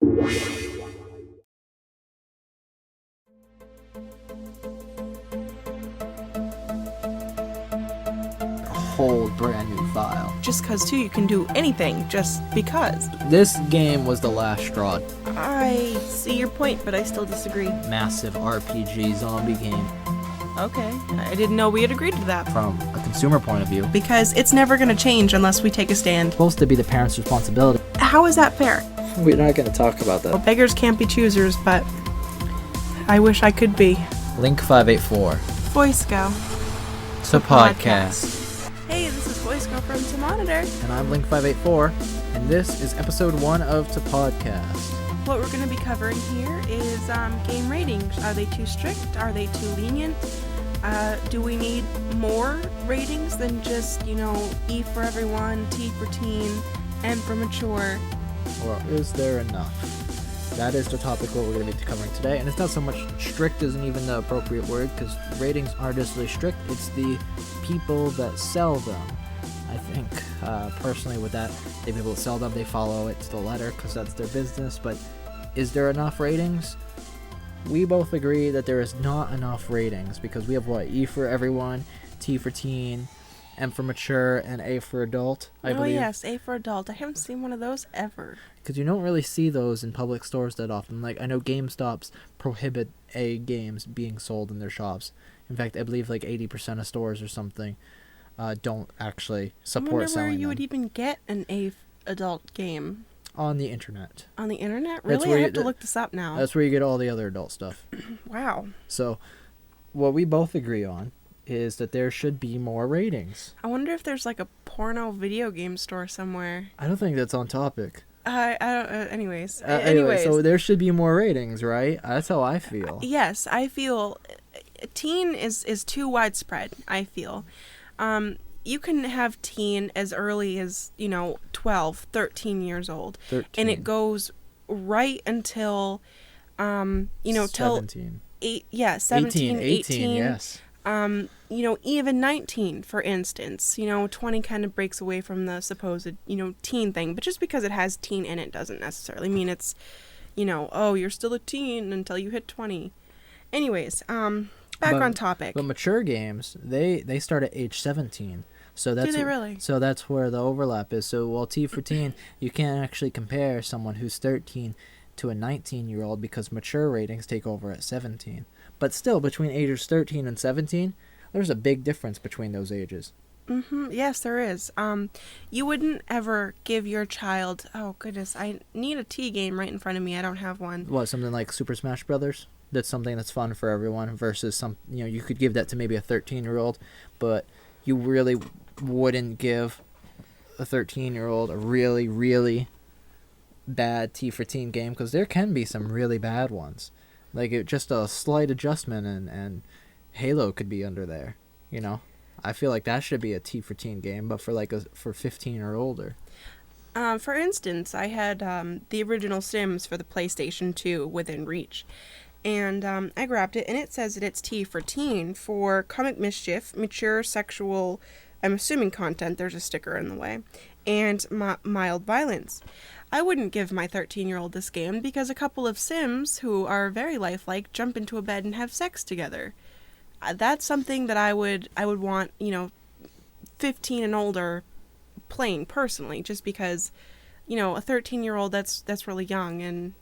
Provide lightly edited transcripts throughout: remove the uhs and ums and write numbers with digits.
Whole brand new file. Just 'cause too, you can do anything just because. This game was the last straw. I see your point, but I still disagree. Massive RPG zombie game. Okay, I didn't know we had agreed to that. From a consumer point of view, Because it's never gonna change unless we take a stand. it's supposed to be the parents' responsibility. How is that fair? We're not going to talk about Well, that. beggars can't be choosers, but I wish I could be. Link 584 Voice Go. to podcast. Hey, this is Voice Go from To Monitor. And I'm Link 584, and this is episode 1 of To Podcast. What we're going to be covering here is game ratings. Are they too strict? Are they too lenient? Do we need more ratings than just, E for everyone, T for teen, M for mature? Or is there enough? That is the topic what we're going to be covering today, and it's not so much strict isn't even the appropriate word, because ratings aren't necessarily strict, it's the people that sell them. I think, personally with that, the people that sell them, they follow it to the letter, because that's their business, but is there enough ratings? We both agree that there is not enough ratings, because we have E for everyone, T for teen, M for mature, and A for adult, I believe. Oh yes, A for adult. I haven't seen one of those ever. Because you don't really see those in public stores that often. Like, I know GameStops prohibit A games being sold in their shops. In fact, I believe like 80% of stores or something don't actually support selling where you them. would even get an A adult game. On the internet. On the internet? That's Really? where I you- have to look this up now. That's where you get all the other adult stuff. Wow. So, what we both agree on is that there should be more ratings. I wonder if there's like a porno video game store somewhere. I don't think that's on topic. I don't. Anyways. Anyway, so there should be more ratings, right? That's how I feel. Yes, I feel teen is too widespread, I feel. You can have teen as early as, 12, 13 years old. 13. And it goes right until, till 17. 17, 18, yes. Even 19, for instance. 20 kind of breaks away from the supposed, teen thing. But just because it has teen in it doesn't necessarily mean it's, you're still a teen until you hit 20. Anyways, back on topic. But mature games, they start at age 17. So that's Do they really? So that's where the overlap is. So while T for teen, you can't actually compare someone who's 13 to a 19-year-old because mature ratings take over at 17. But still, between ages 13 and 17, there's a big difference between those ages. Mm-hmm. Yes, there is. You wouldn't ever give your child... Oh, goodness. I need a T game right in front of me. I don't have one. What, something like Super Smash Brothers? That's something that's fun for everyone versus some... you could give that to maybe a 13-year-old, but you really wouldn't give a 13-year-old a really, really bad T for teen game, because there can be some really bad ones. Like, just a slight adjustment and Halo could be under there, I feel like that should be a T for teen game, but for 15 or older. For instance, I had the original Sims for the PlayStation 2 within reach. And I grabbed it, and it says that it's T for teen for comic mischief, mature sexual, I'm assuming content, there's a sticker in the way, and mild violence. I wouldn't give my 13-year-old this game because a couple of Sims, who are very lifelike, jump into a bed and have sex together. That's something that I would want, 15 and older playing personally, just because, a 13-year-old, that's really young, and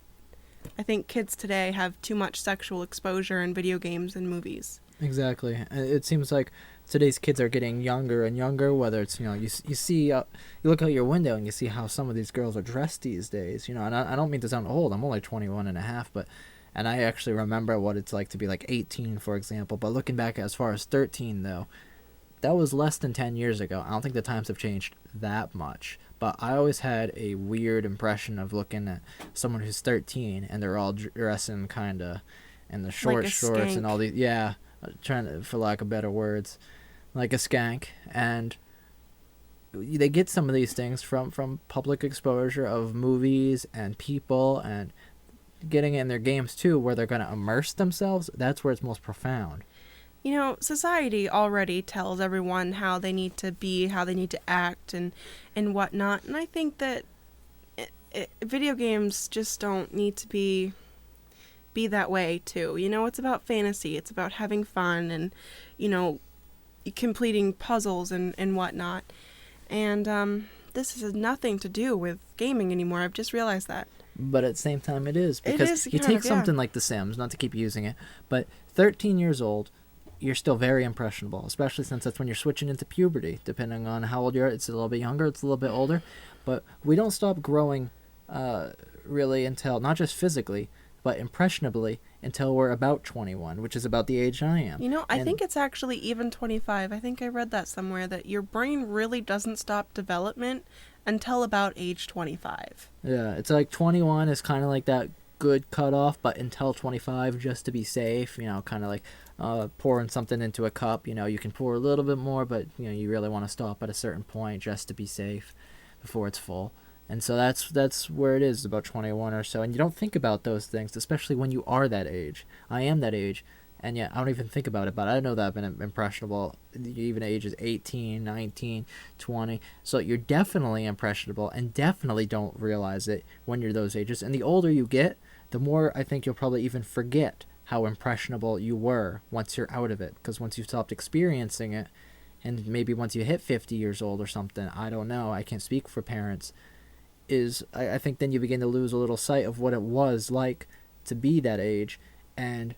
I think kids today have too much sexual exposure in video games and movies. Exactly. It seems like today's kids are getting younger and younger, whether it's, you see, you look out your window and you see how some of these girls are dressed these days, and I don't mean to sound old, I'm only 21 and a half, and I actually remember what it's like to be like 18, for example, but looking back as far as 13, though, that was less than 10 years ago. I don't think the times have changed that much, but I always had a weird impression of looking at someone who's 13 and they're all dressing kind of in the short like shorts skank. and all these, yeah, trying to, for lack of better words, like a skank, and they get some of these things from public exposure of movies and people, and getting in their games too, where they're going to immerse themselves. That's where it's most profound. Society already tells everyone how they need to be, how they need to act, and whatnot, and I think that video games just don't need to be that way too. You know, it's about fantasy. It's about having fun and, you know, completing puzzles and whatnot. And this has nothing to do with gaming anymore. I've just realized that. But at the same time, it is. It Because is you kind take of, yeah. something like The Sims, not to keep using it, but 13 years old, you're still very impressionable, especially since that's when you're switching into puberty. Depending on how old you are, it's a little bit younger, it's a little bit older. But we don't stop growing really until, not just physically, but impressionably until we're about 21, which is about the age I am. You know, I And- think it's actually even 25. I think I read that somewhere, that your brain really doesn't stop development until about age 25. Yeah, it's like 21 is kind of like that good cutoff, but until 25, just to be safe, you know, kind of like pouring something into a cup, you know, you can pour a little bit more, but, you know, you really want to stop at a certain point just to be safe before it's full. And so that's where it is, about 21 or so. And you don't think about those things, especially when you are that age. I am that age, and yet I don't even think about it, but I know that I've been impressionable even at ages 18, 19, 20. So you're definitely impressionable and definitely don't realize it when you're those ages. And the older you get, the more I think you'll probably even forget how impressionable you were once you're out of it. Because once you've stopped experiencing it, and maybe once you hit 50 years old or something, I don't know, I can't speak for parents, I think then you begin to lose a little sight of what it was like to be that age, and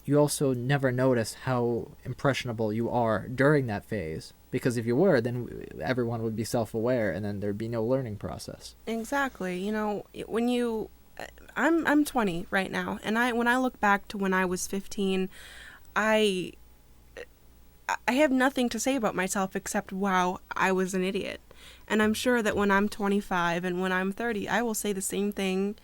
you also never notice how impressionable you are during that phase, because if you were, then everyone would be self-aware, and then there'd be no learning process. Exactly. You know, when you I'm 20 right now, and when I look back to when I was 15, I have nothing to say about myself except, wow, I was an idiot. And I'm sure that when I'm 25 and when I'm 30, I will say the same thing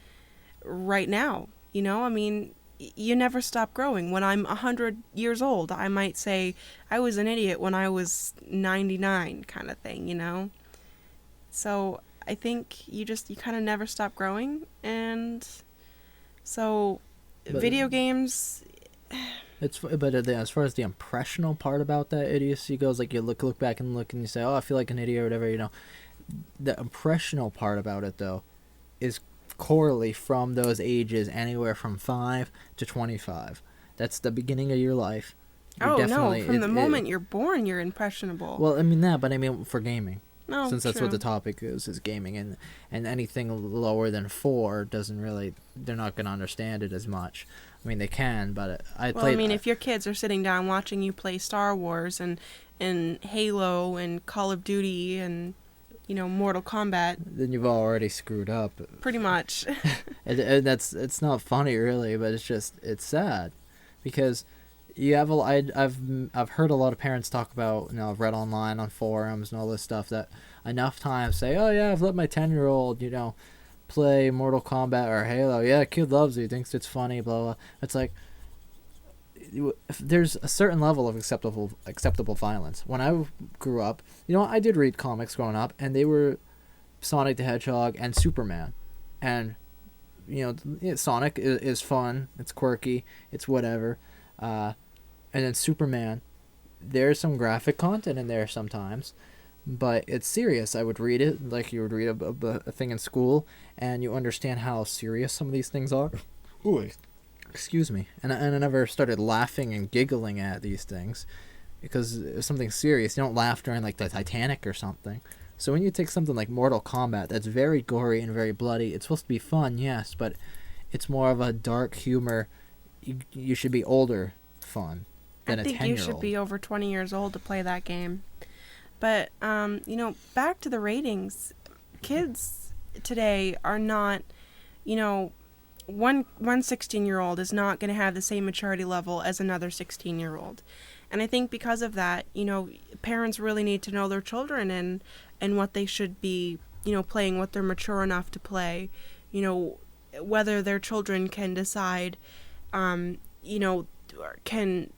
right now. You know, I mean, you never stop growing. When I'm 100 years old, I might say I was an idiot when I was 99, kind of thing, you know? So I think you kind of never stop growing. And so But- video games, But as far as the impressional part about that idiocy goes, like you look back and look and you say, oh, I feel like an idiot or whatever, you know. The impressional part about it, though, is correlate from those ages anywhere from 5 to 25. That's the beginning of your life. oh no, from the moment you're born, you're impressionable. Well, I mean that, but I mean for gaming. No, Since that's true. what the topic is gaming, and anything lower than 4 doesn't really, they're not going to understand it as much. I mean, they can, but Well, I mean, if your kids are sitting down watching you play Star Wars and Halo and Call of Duty and, you know, Mortal Kombat, then you've already screwed up. pretty much. And it's not funny really, but it's sad, because you have I've heard a lot of parents talk about, you know, I've read online on forums and all this stuff, that enough times say, oh yeah, I've let my 10-year-old, you know, play Mortal Kombat or Halo. Yeah, kid loves it, thinks it's funny, blah blah. It's like, if there's a certain level of acceptable violence. When I grew up, you know, I did read comics growing up, and they were Sonic the Hedgehog and Superman, and you know, Sonic is fun, it's quirky, it's whatever, and then Superman, there's some graphic content in there sometimes, but it's serious. I would read it like you would read a thing in school, and you understand how serious some of these things are. Ooh, excuse me. And I never started laughing and giggling at these things, because it's something serious. You don't laugh during like the Titanic or something. So when you take something like Mortal Kombat, that's very gory and very bloody, it's supposed to be fun, yes, but it's more of a dark humor. You should be older fun than I a think 10-year-old. you should be over 20 years old to play that game. But, you know, back to the ratings. Kids today are not, you know, one 16-year-old is not going to have the same maturity level as another 16-year-old. And I think because of that, you know, parents really need to know their children and what they should be, you know, playing, what they're mature enough to play, you know, whether their children can decide, you know, can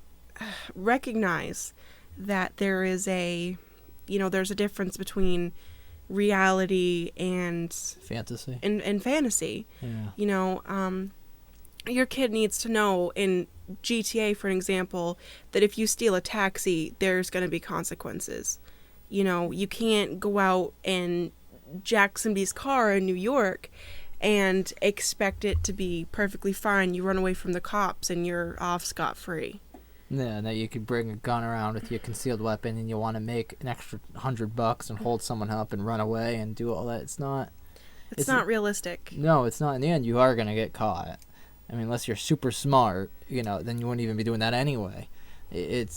recognize that there is there's a difference between reality and Fantasy. and fantasy. Yeah. You know, your kid needs to know in GTA, for an example, that if you steal a taxi, there's going to be consequences. You know, you can't go out and jack somebody's car in New York and expect it to be perfectly fine. You run away from the cops and you're off scot-free. Yeah, that you could bring a gun around with your concealed weapon and you want to make an extra $100 and hold someone up and run away and do all that. It's not Realistic. No, it's not. In the end, you are going to get caught. I mean, unless you're super smart, then you wouldn't even be doing that anyway. And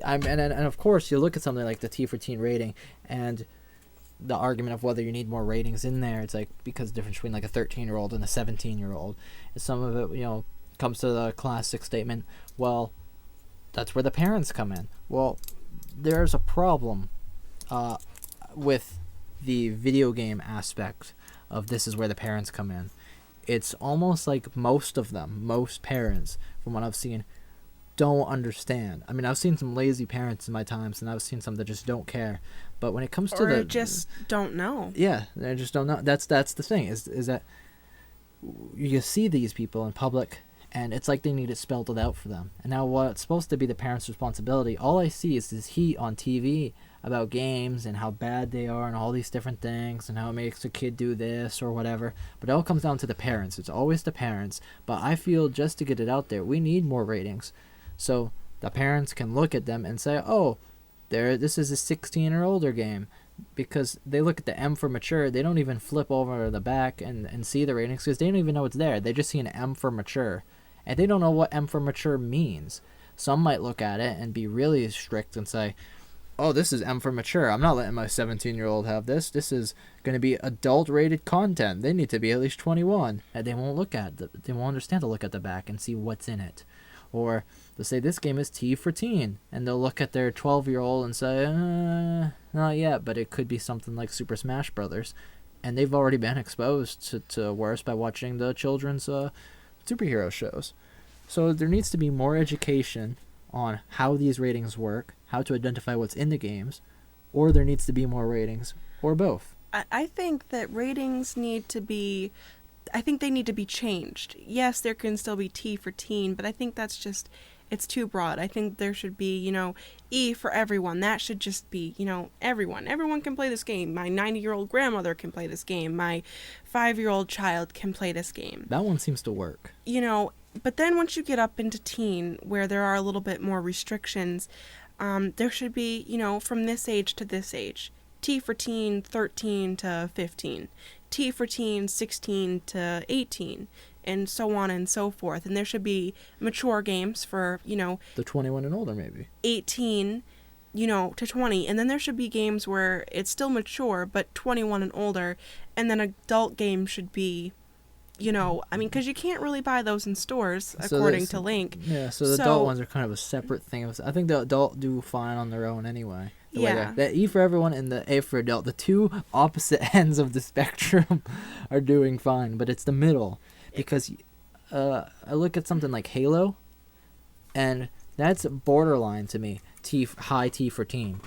of course, you look at something like the T for Teen rating and the argument of whether you need more ratings in there. It's like, because the difference between like a 13-year-old and a 17-year-old. Some of it, comes to the classic statement, well, that's where the parents come in. Well, there's a problem with the video game aspect of this is where the parents come in. It's almost like most parents, from what I've seen, don't understand. I mean, I've seen some lazy parents in my times, and I've seen some that just don't care. But when it comes to or just don't know. Yeah, they just don't know. That's the thing, is that you see these people in public, and it's like they need it spelled out for them. And now what's supposed to be the parents' responsibility, all I see is this heat on TV about games and how bad they are and all these different things and how it makes a kid do this or whatever. But it all comes down to the parents. It's always the parents. But I feel, just to get it out there, we need more ratings. So the parents can look at them and say, oh, this is a 16 or older game. Because they look at the M for mature, they don't even flip over the back and see the ratings, because they don't even know it's there. They just see an M for mature. And they don't know what M for mature means. Some might look at it and be really strict and say, oh, this is M for mature. I'm not letting my 17-year-old have this. This is going to be adult-rated content. They need to be at least 21. And they won't they won't understand to look at the back and see what's in it. Or they'll say this game is T for teen. And they'll look at their 12-year-old and say, not yet, but it could be something like Super Smash Brothers. And they've already been exposed to worse by watching the children's superhero shows. So there needs to be more education on how these ratings work, how to identify what's in the games, or there needs to be more ratings, or both. I think that ratings need to be changed. Yes, there can still be T for teen, but I think it's too broad. I think there should be, E for everyone. That should just be, everyone. Everyone can play this game. My 90-year-old grandmother can play this game. My 5-year-old child can play this game. That one seems to work. But then once you get up into teen, where there are a little bit more restrictions, there should be, from this age to this age. T for teen, 13 to 15. T for teen, 16 to 18. And so on and so forth. And there should be mature games for, the 21 and older, maybe. 18, to 20. And then there should be games where it's still mature, but 21 and older. And then adult games should be, because you can't really buy those in stores, according to Link. Yeah, so the adult ones are kind of a separate thing. I think the adult do fine on their own anyway. The E for everyone and the A for adult, the two opposite ends of the spectrum are doing fine, but it's the middle. Because I look at something like Halo, and that's borderline to me. High T for teen.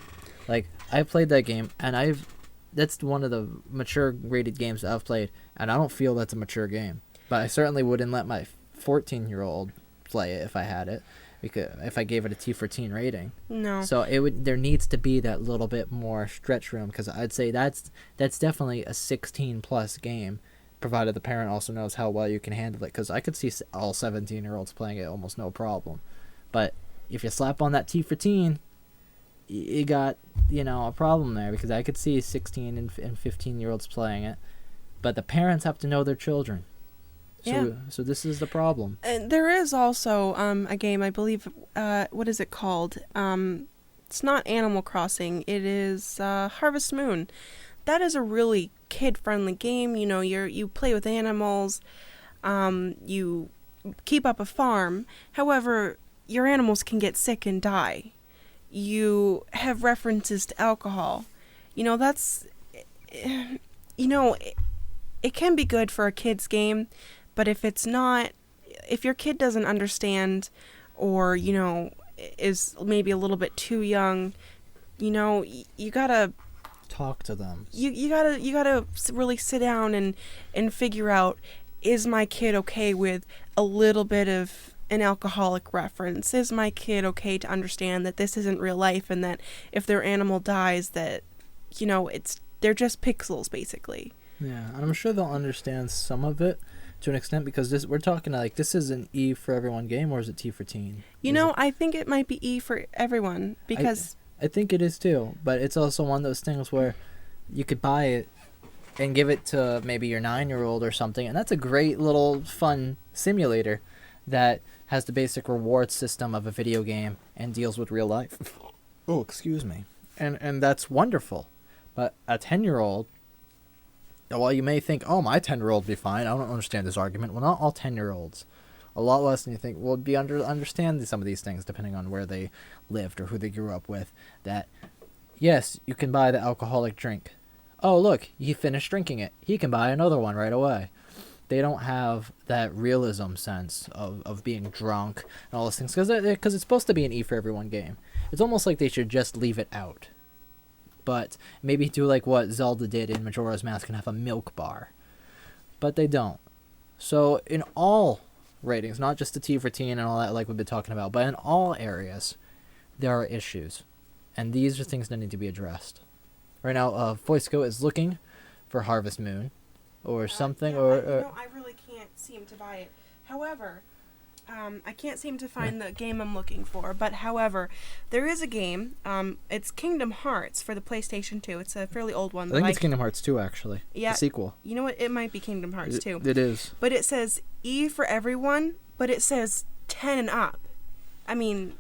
Like, I played that game, and that's one of the mature rated games that I've played, and I don't feel that's a mature game. But I certainly wouldn't let my 14-year-old play it if I had it, because if I gave it a T for teen rating. No. So there needs to be that little bit more stretch room, because I'd say that's definitely a 16+ game. Provided the parent also knows how well you can handle it, because I could see all 17-year-olds playing it almost no problem. But if you slap on that T for teen, you got, a problem there, because I could see 16 and 15-year-olds playing it. But the parents have to know their children. So this is the problem. And there is also a game, I believe, what is it called? It's not Animal Crossing, it is Harvest Moon. That is a really kid-friendly game. You play with animals, you keep up a farm. However, your animals can get sick and die. You have references to alcohol. That's, it can be good for a kid's game, but if your kid doesn't understand, or, is maybe a little bit too young, you gotta talk to them. You gotta really sit down and figure out, is my kid okay with a little bit of an alcoholic reference? Is my kid okay to understand that this isn't real life, and that if their animal dies, that it's they're just pixels basically. Yeah, and I'm sure they'll understand some of it to an extent, because we're talking like this is an E for everyone game, or is it T for teen? I think it might be E for everyone because I think it is too, but it's also one of those things where you could buy it and give it to maybe your 9-year-old or something, and that's a great little fun simulator that has the basic reward system of a video game and deals with real life. Oh, excuse me. And that's wonderful. But a 10-year-old, while you may think, oh, my 10-year-old would be fine, I don't understand this argument. Well, not all 10-year-olds. A lot less than you think will be understand some of these things, depending on where they lived or who they grew up with. That, yes, you can buy the alcoholic drink. Oh, look, he finished drinking it. He can buy another one right away. They don't have that realism sense of being drunk and all those things, because it's supposed to be an E for everyone game. It's almost like they should just leave it out. But maybe do like what Zelda did in Majora's Mask and have a milk bar. But they don't. So in all ratings, not just the T for teen and all that like we've been talking about, but in all areas, there are issues. And these are things that need to be addressed. Right now, Voiceco is looking for Harvest Moon or something. I really can't seem to buy it. However, I can't seem to find the game I'm looking for. But however, there is a game. It's Kingdom Hearts for the PlayStation 2. It's a fairly old one. I think it's Kingdom Hearts 2, actually. Yeah. The sequel. You know what? It might be Kingdom Hearts 2. It is. But it says E for everyone, but it says 10 and up. I mean,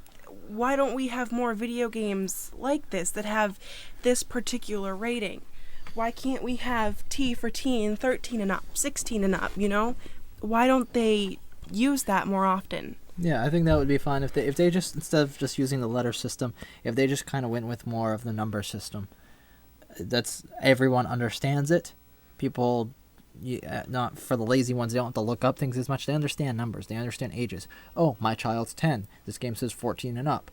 why don't we have more video games like this that have this particular rating? Why can't we have T for teen, 13 and up, 16 and up, Why don't they use that more often? Yeah, I think that would be fine if they just, instead of just using the letter system, if they just kind of went with more of the number system. That's, everyone understands it. People, not for the lazy ones, they don't have to look up things as much. They understand numbers. They understand ages. Oh, my child's 10. This game says 14 and up.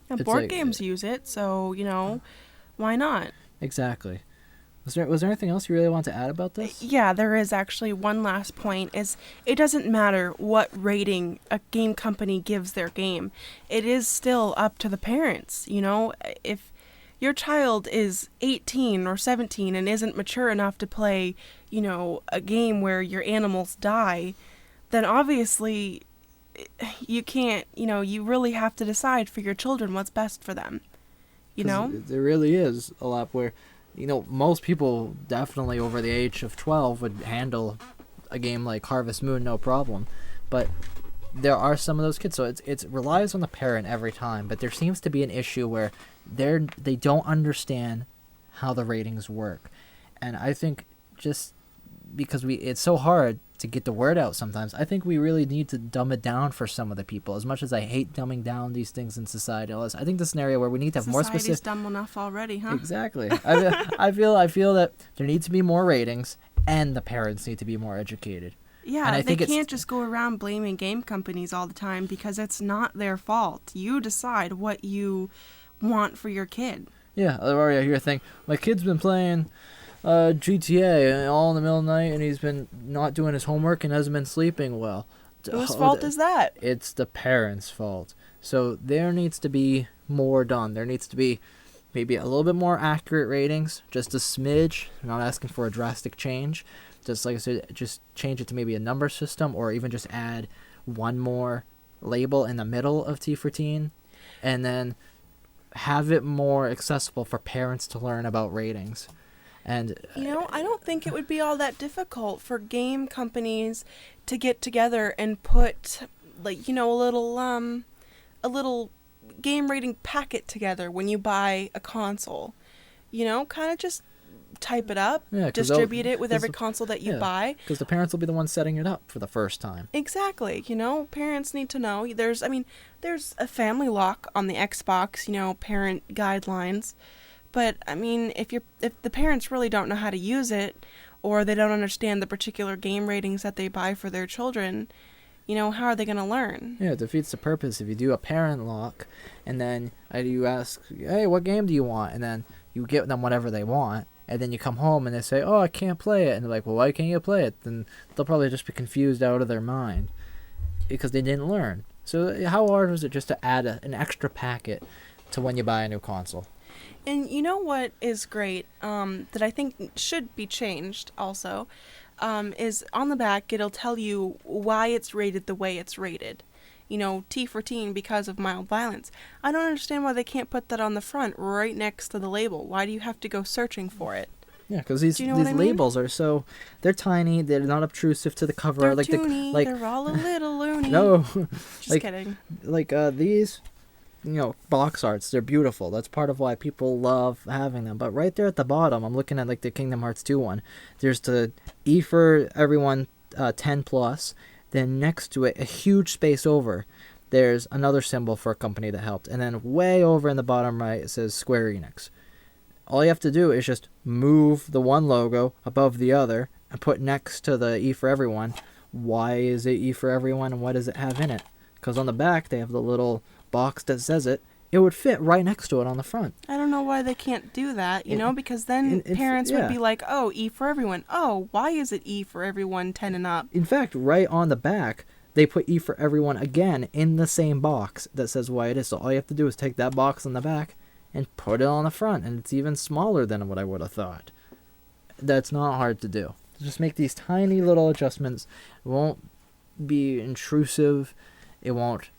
And board games use it, so, why not? Exactly. Was there anything else you really want to add about this? Yeah, there is actually one last point. Is it doesn't matter what rating a game company gives their game. It is still up to the parents, If your child is 18 or 17 and isn't mature enough to play, a game where your animals die, then obviously you can't, you really have to decide for your children what's best for them. There really is a lot where, most people definitely over the age of 12 would handle a game like Harvest Moon no problem. But there are some of those kids, so it relies on the parent every time. But there seems to be an issue where they don't understand how the ratings work. And I think just because it's so hard to get the word out sometimes, I think we really need to dumb it down for some of the people. As much as I hate dumbing down these things in society, I think this is an area where we need to have more specific. Society's dumb enough already, huh? Exactly. I feel that there needs to be more ratings, and the parents need to be more educated. Yeah, and they can't just go around blaming game companies all the time because it's not their fault. You decide what you want for your kid. Yeah, or I hear a thing. My kid's been playing GTA all in the middle of the night, and he's been not doing his homework and hasn't been sleeping well. Whose fault is that? It's the parents' fault. So there needs to be more done. There needs to be maybe a little bit more accurate ratings, just a smidge. I'm not asking for a drastic change. Just like I said, just change it to maybe a number system, or even just add one more label in the middle of T for teen, and then have it more accessible for parents to learn about ratings. And I don't think it would be all that difficult for game companies to get together and put a little game rating packet together when you buy a console. Kind of just type it up, distribute it with every console that you buy. Because the parents will be the ones setting it up for the first time. Exactly. Parents need to know. There's a family lock on the Xbox, parent guidelines. But, if the parents really don't know how to use it, or they don't understand the particular game ratings that they buy for their children, how are they going to learn? Yeah, it defeats the purpose if you do a parent lock, and then you ask, hey, what game do you want? And then you give them whatever they want, and then you come home and they say, oh, I can't play it. And they're like, well, why can't you play it? Then they'll probably just be confused out of their mind because they didn't learn. So how hard was it just to add an extra packet to when you buy a new console? And you know what is great, that I think should be changed also, is on the back it'll tell you why it's rated the way it's rated. You know, T for teen because of mild violence. I don't understand why they can't put that on the front right next to the label. Why do you have to go searching for it? Yeah, because these Do you know what these I mean? labels are so they're tiny. They're not obtrusive to the cover. They're like toony, like they're all a little loony. no, Just like kidding. these box arts. They're beautiful. That's part of why people love having them. But right there at the bottom, I'm looking at like the Kingdom Hearts 2 one. There's the E for everyone 10 plus. Then next to it, a huge space over, there's another symbol for a company that helped. And then way over in the bottom right, it says Square Enix. All you have to do is just move the one logo above the other and put next to the E for everyone. Why is it E for everyone and what does it have in it? Because on the back, they have the little box that says it. It would fit right next to it on the front. I don't know why they can't do that, because then parents would be like, oh, E for everyone. Oh, why is it E for everyone 10 and up? In fact, right on the back, they put E for everyone again in the same box that says why it is. So all you have to do is take that box on the back and put it on the front. And it's even smaller than what I would have thought. That's not hard to do. Just make these tiny little adjustments. It won't be intrusive. It won't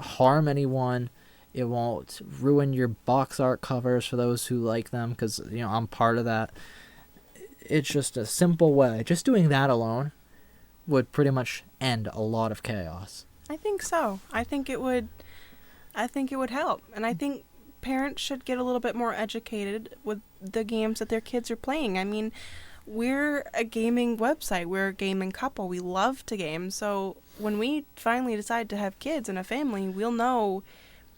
harm anyone. It won't ruin your box art covers for those who like them, because I'm part of that. It's just a simple way. Just doing that alone would pretty much end a lot of chaos. I think so. I think it would help. And I think parents should get a little bit more educated with the games that their kids are playing. I mean, we're a gaming website. We're a gaming couple. We love to game. So when we finally decide to have kids and a family, we'll know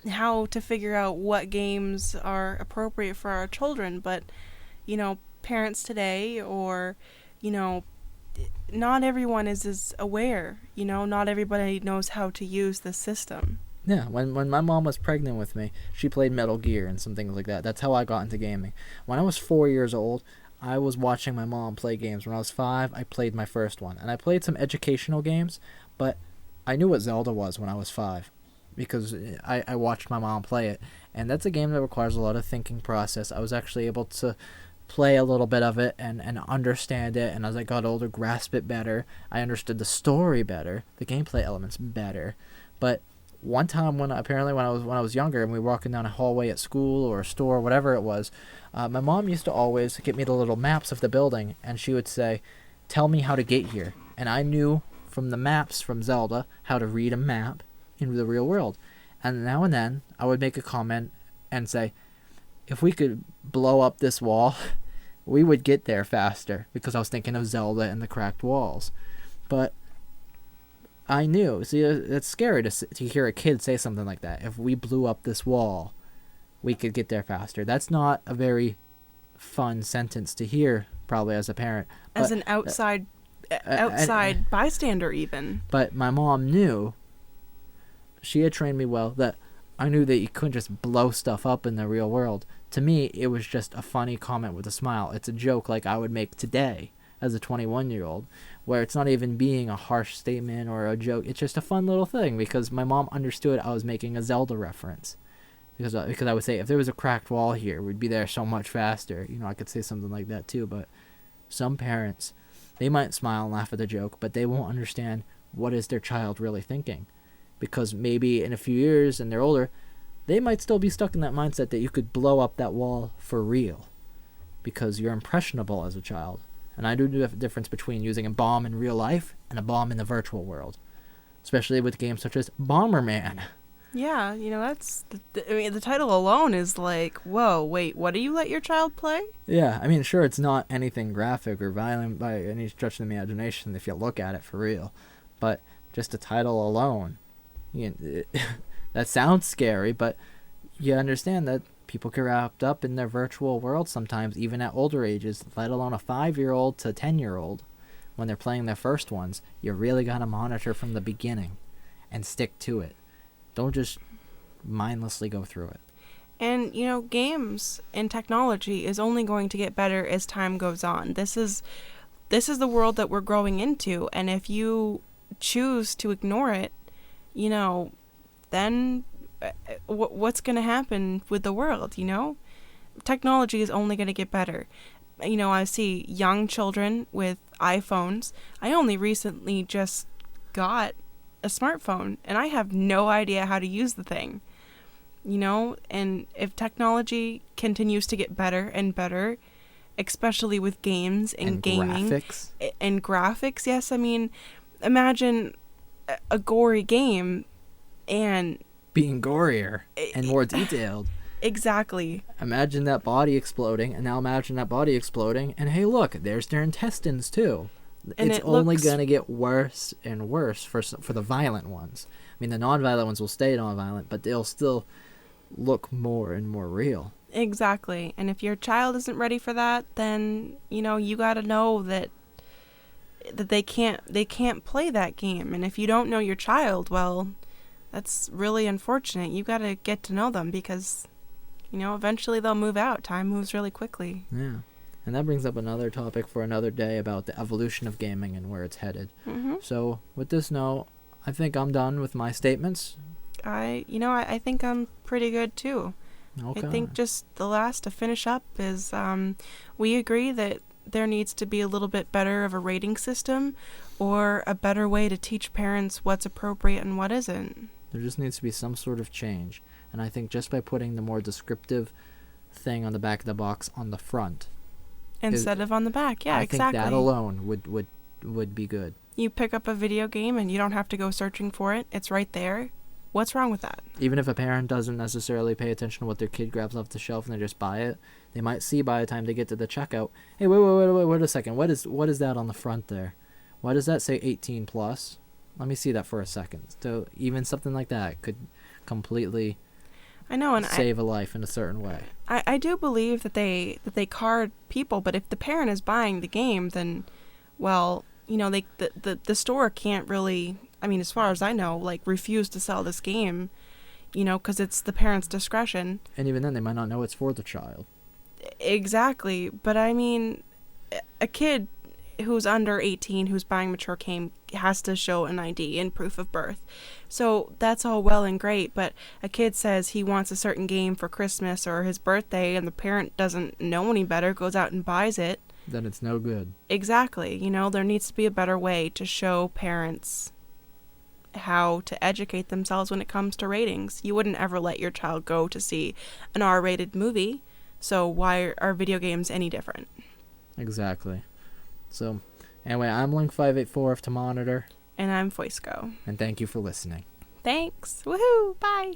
how to figure out what games are appropriate for our children. But, parents today, or, not everyone is as aware. Not everybody knows how to use the system. Yeah, when my mom was pregnant with me, she played Metal Gear and some things like that. That's how I got into gaming. When I was 4 years old, I was watching my mom play games. When I was 5, I played my first one. And I played some educational games, but I knew what Zelda was when I was 5 because I watched my mom play it. And that's a game that requires a lot of thinking process. I was actually able to play a little bit of it and understand it, and as I got older, grasp it better. I understood the story better, the gameplay elements better. But one time when I was younger and we were walking down a hallway at school or a store, whatever it was, my mom used to always get me the little maps of the building, and she would say, "Tell me how to get here." And I knew from the maps from Zelda how to read a map in the real world. And now and then I would make a comment and say, if we could blow up this wall, we would get there faster, because I was thinking of Zelda and the cracked walls. But I knew. See, it's scary to hear a kid say something like that. If we blew up this wall, we could get there faster. That's not a very fun sentence to hear, probably as a parent. As an outside bystander, even. But my mom knew. She had trained me well that I knew that you couldn't just blow stuff up in the real world. To me, it was just a funny comment with a smile. It's a joke like I would make today as a 21-year-old, where it's not even being a harsh statement or a joke. It's just a fun little thing, because my mom understood I was making a Zelda reference. Because I would say, if there was a cracked wall here, we'd be there so much faster. I could say something like that too. But some parents, they might smile and laugh at the joke, but they won't understand what is their child really thinking. Because maybe in a few years, and they're older, they might still be stuck in that mindset that you could blow up that wall for real, because you're impressionable as a child. And I do the difference between using a bomb in real life and a bomb in the virtual world, especially with games such as Bomberman. Yeah, that's the title alone is like, whoa, wait, what do you let your child play? Yeah, I mean, sure, it's not anything graphic or violent by any stretch of the imagination if you look at it for real, but just the title alone. That sounds scary, but you understand that people get wrapped up in their virtual world sometimes, even at older ages, let alone a 5-year-old to 10-year-old. When they're playing their first ones, you really got to monitor from the beginning and stick to it. Don't just mindlessly go through it. And, games and technology is only going to get better as time goes on. This is the world that we're growing into, and if you choose to ignore it, then what's going to happen with the world, technology is only going to get better. You know, I see young children with iPhones. I only recently just got a smartphone, and I have no idea how to use the thing. You know, and if technology continues to get better and better, especially with games and gaming graphics. And graphics, yes, I mean, imagine a gory game and Being gorier and more detailed. exactly. Imagine that body exploding, and now imagine that body exploding, and hey, look, there's their intestines too. And It's it only looks- gonna get worse and worse for the violent ones. I mean, the non-violent ones will stay non-violent, but they'll still look more and more real. Exactly. And if your child isn't ready for that, then, you know, you got to know that they can't play that game. And if you don't know your child, well, that's really unfortunate. You got to get to know them because, you know, eventually they'll move out. Time moves really quickly. Yeah. And that brings up another topic for another day about the evolution of gaming and where it's headed. Mm-hmm. So, with this note, I think I'm done with my statements. I think I'm pretty good too. Okay. I think just the last to finish up is we agree that there needs to be a little bit better of a rating system or a better way to teach parents what's appropriate and what isn't. There just needs to be some sort of change. And I think just by putting the more descriptive thing on the back of the box on the front, Instead of on the back. Yeah, I exactly. think that alone would be good. You pick up a video game and you don't have to go searching for it. It's right there. What's wrong with that? Even if a parent doesn't necessarily pay attention to what their kid grabs off the shelf and they just buy it, they might see by the time they get to the checkout, hey, wait a second. What is that on the front there? Why does that say 18 plus? Let me see that for a second. So even something like that could completely I know, and save a life in a certain way. I do believe that they card people, but if the parent is buying the game, then, well, you know, the store can't really, I mean, as far as I know, like, refuse to sell this game, you know, because it's the parent's discretion. And even then, they might not know it's for the child. Exactly, but I mean, a kid who's under 18 who's buying mature game has to show an ID and proof of birth. So that's all well and great, but a kid says he wants a certain game for Christmas or his birthday and the parent doesn't know any better, goes out and buys it. Then it's no good. Exactly. You know, there needs to be a better way to show parents how to educate themselves when it comes to ratings. You wouldn't ever let your child go to see an R-rated movie, so why are video games any different? Exactly. So, anyway, I'm Link584 of To Monitor, And I'm Foisco. and thank you for listening. Thanks. Woohoo. Bye.